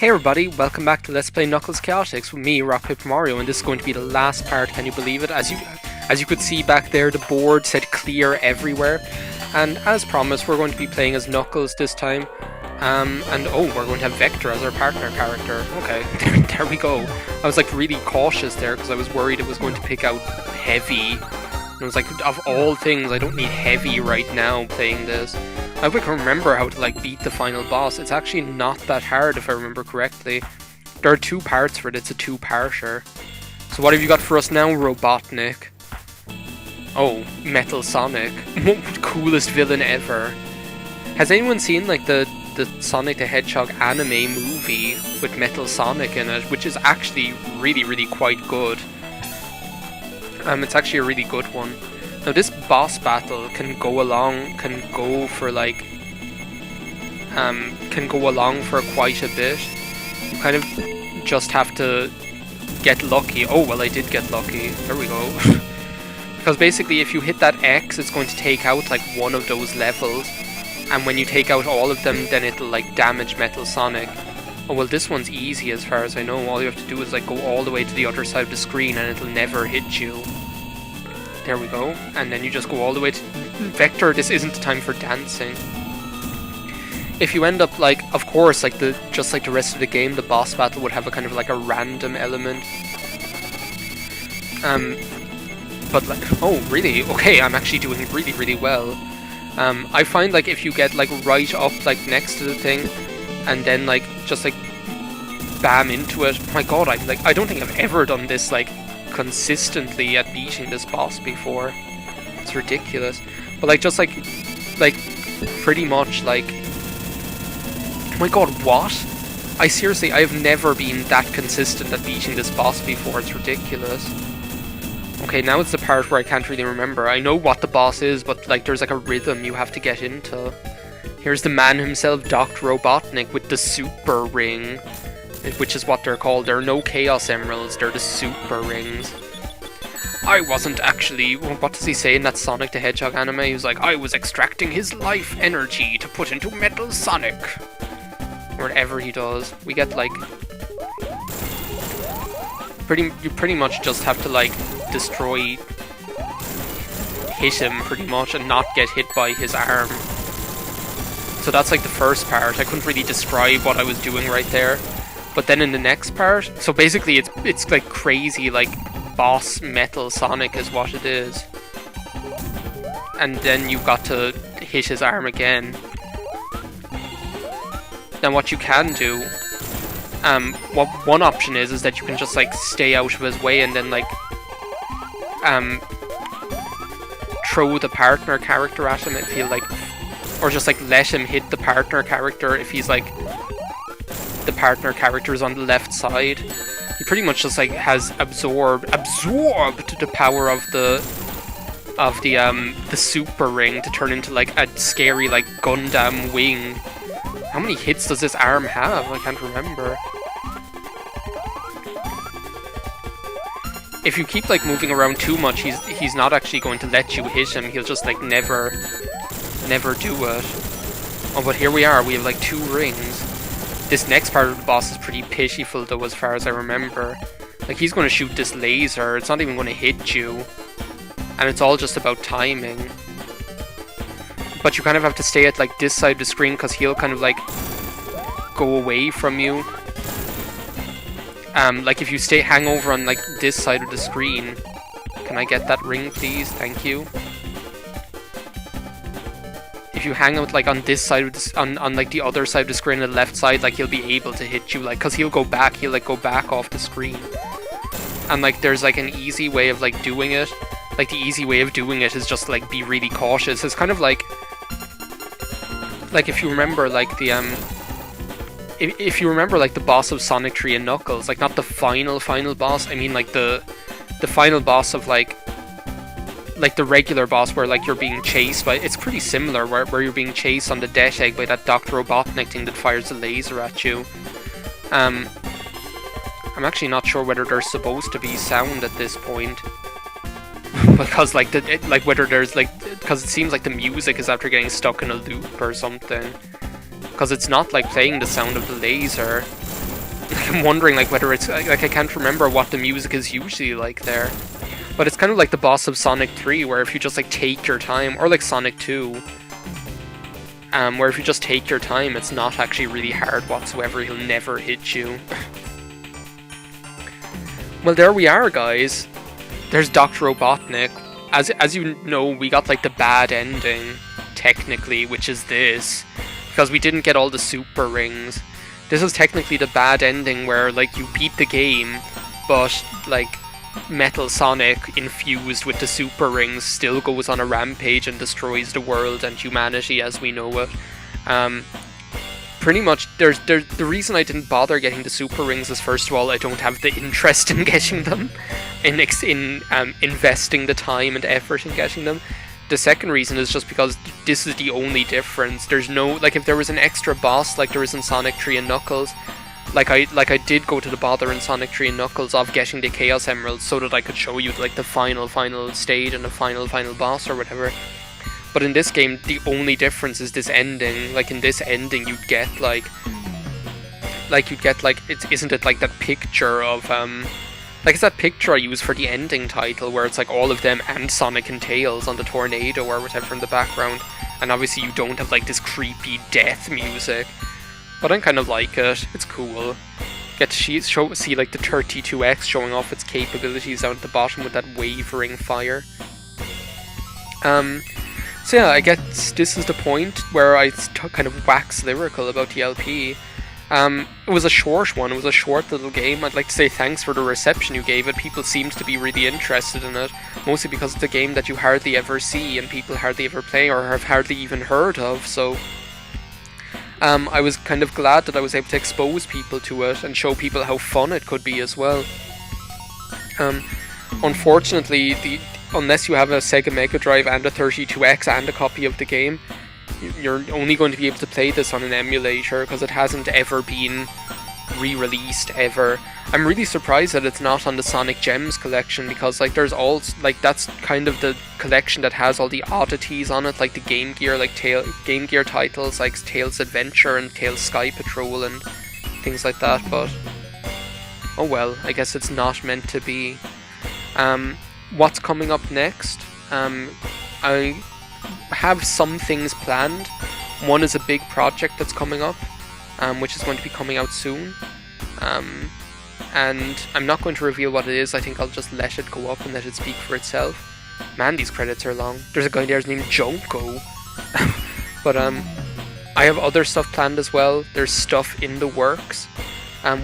Hey everybody, welcome back to Let's Play Knuckles Chaotix with me, RockPaperMario, and this is going to be the last part, can you believe it? As you could see back there, the board said clear everywhere, and as promised, we're going to be playing as Knuckles this time, and oh, we're going to have Vector as our partner character. Okay, there we go. I was like really cautious there, because I was worried it was going to pick out Heavy, and I was like, of all things, I don't need Heavy right now playing this. I hope I can remember how to like beat the final boss. It's actually not that hard if I remember correctly. There are two parts for it, it's a two-parter. So what have you got for us now, Robotnik? Oh, Metal Sonic. Coolest villain ever. Has anyone seen like the Sonic the Hedgehog anime movie with Metal Sonic in it, which is actually really quite good. It's actually a really good one. Now this boss battle can go along for quite a bit. You kind of just have to get lucky. Oh well, I did get lucky. There we go. Because basically if you hit that X, it's going to take out like one of those levels. And when you take out all of them, then it'll like damage Metal Sonic. Oh well, this one's easy as far as I know. All you have to do is like go all the way to the other side of the screen and it'll never hit you. There we go, and then you just go all the way to Vector. This isn't the time for dancing. If you end up like, of course, like just like the rest of the game, the boss battle would have a kind of like a random element. But like, oh really? Okay, I'm actually doing really well. I find like if you get like right up like next to the thing, and then like just like bam into it. My God, I don't think I've ever done this like consistently at beating this boss before. It's ridiculous. But like just like pretty much like, oh my God, what? I have never been that consistent at beating this boss before. It's ridiculous. Okay, now it's the part where I can't really remember. I know what the boss is, but like there's like a rhythm you have to get into. Here's the man himself, Dr. Robotnik, with the super ring, which is what they're called. There are no Chaos Emeralds, they're the Super Rings. I wasn't actually... What does he say in that Sonic the Hedgehog anime? He was like, I was extracting his life energy to put into Metal Sonic. Whatever he does. We get like... You pretty much just have to like destroy... hit him pretty much and not get hit by his arm. So that's like the first part. I couldn't really describe what I was doing right there. But then in the next part, so basically it's like crazy, like boss Metal Sonic is what it is. And then you've got to hit his arm again. Now what you can do, what one option is that you can just like stay out of his way and then like throw the partner character at him if you like, or just like let him hit the partner character if he's like, the partner character is on the left side. He pretty much just like has absorbed the power of the super ring to turn into like a scary like Gundam wing. How many hits does this arm have? I can't remember. If you keep like moving around too much, he's not actually going to let you hit him. He'll just like never do it. Oh, but here we are. We have like two rings. This next part of the boss is pretty pitiful though, as far as I remember. Like, he's going to shoot this laser, it's not even going to hit you. And it's all just about timing. But you kind of have to stay at like this side of the screen, because he'll kind of like go away from you. Like if you hang over on like this side of the screen. Can I get that ring please? Thank you. If you hang out like on this side of this, on like the other side of the screen, the left side, like he'll be able to hit you, like, cause he'll like go back off the screen. And like there's like an easy way of like doing it. Like the easy way of doing it is just like be really cautious. It's kind of like if you remember like the if you remember like the boss of Sonic 3 and Knuckles, like not the final boss, I mean like the final boss of like the regular boss where like you're being chased by, it's pretty similar where you're being chased on the death egg by that Dr. Robotnik thing that fires the laser at you. I'm actually not sure whether there's supposed to be sound at this point. Because like whether there's like, because it seems like the music is after getting stuck in a loop or something. Because it's not like playing the sound of the laser. I'm wondering like whether it's like I can't remember what the music is usually like there. But it's kind of like the boss of Sonic 3, where if you just like take your time, or like Sonic 2, where if you just take your time, it's not actually really hard whatsoever. He'll never hit you. Well, there we are, guys. There's Dr. Robotnik. As you know, we got like the bad ending, technically, which is this, because we didn't get all the super rings. This is technically the bad ending where like you beat the game, but like Metal Sonic infused with the super rings still goes on a rampage and destroys the world and humanity as we know it. Pretty much, the reason I didn't bother getting the super rings is, first of all, I don't have the interest in getting them, in investing the time and effort in getting them. The second reason is just because this is the only difference. There's no, like, if there was an extra boss like there is in Sonic 3 and Knuckles, like I did go to the bother in Sonic 3 and Knuckles of getting the Chaos Emeralds so that I could show you like the final stage and the final boss or whatever. But in this game, the only difference is this ending. Like in this ending, you'd get isn't it like that picture of like it's that picture I use for the ending title where it's like all of them and Sonic and Tails on the tornado or whatever in the background, and obviously you don't have like this creepy death music. But I kind of like it. It's cool. Get to see like the 32X showing off its capabilities down at the bottom with that wavering fire. So yeah, I guess this is the point where I kind of wax lyrical about the LP. It was a short one, it was a short little game. I'd like to say thanks for the reception you gave it. People seemed to be really interested in it, mostly because it's a game that you hardly ever see and people hardly ever play or have hardly even heard of, so I was kind of glad that I was able to expose people to it and show people how fun it could be as well. Unfortunately, unless you have a Sega Mega Drive and a 32X and a copy of the game, you're only going to be able to play this on an emulator because it hasn't ever been re-released ever. I'm really surprised that it's not on the Sonic Gems collection, because like there's all like that's kind of the collection that has all the oddities on it, like the Game Gear, like Game Gear titles like Tails Adventure and Tails Sky Patrol and things like that. But oh well, I guess it's not meant to be. What's coming up next? I have some things planned. One is a big project that's coming up, which is going to be coming out soon. And I'm not going to reveal what it is. I think I'll just let it go up and let it speak for itself. Man, these credits are long. There's a guy there named Jonko. But I have other stuff planned as well. There's stuff in the works.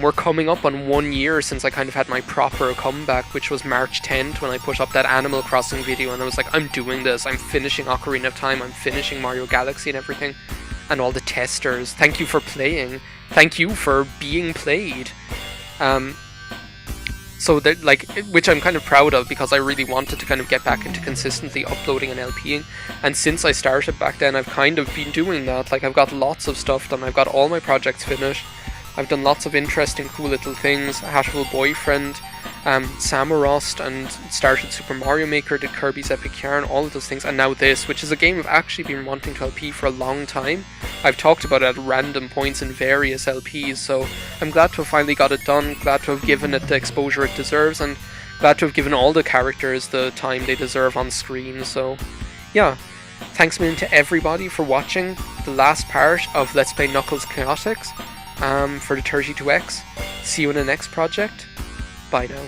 We're coming up on 1 year since I kind of had my proper comeback, which was March 10th when I put up that Animal Crossing video, and I was like, I'm doing this, I'm finishing Ocarina of Time, I'm finishing Mario Galaxy and everything, and all the testers, thank you for playing, thank you for being played. So that, like, which I'm kind of proud of, because I really wanted to kind of get back into consistently uploading and LPing, and since I started back then, I've kind of been doing that. Like, I've got lots of stuff done, I've got all my projects finished. I've done lots of interesting, cool little things. Hatchable Boyfriend, Samorost, and started Super Mario Maker, did Kirby's Epic Yarn, all of those things, and now this, which is a game I've actually been wanting to LP for a long time. I've talked about it at random points in various LPs, so I'm glad to have finally got it done, glad to have given it the exposure it deserves, and glad to have given all the characters the time they deserve on screen. So yeah, thanks a million to everybody for watching the last part of Let's Play Knuckles Chaotix. For the 32X. See you in the next project. Bye now.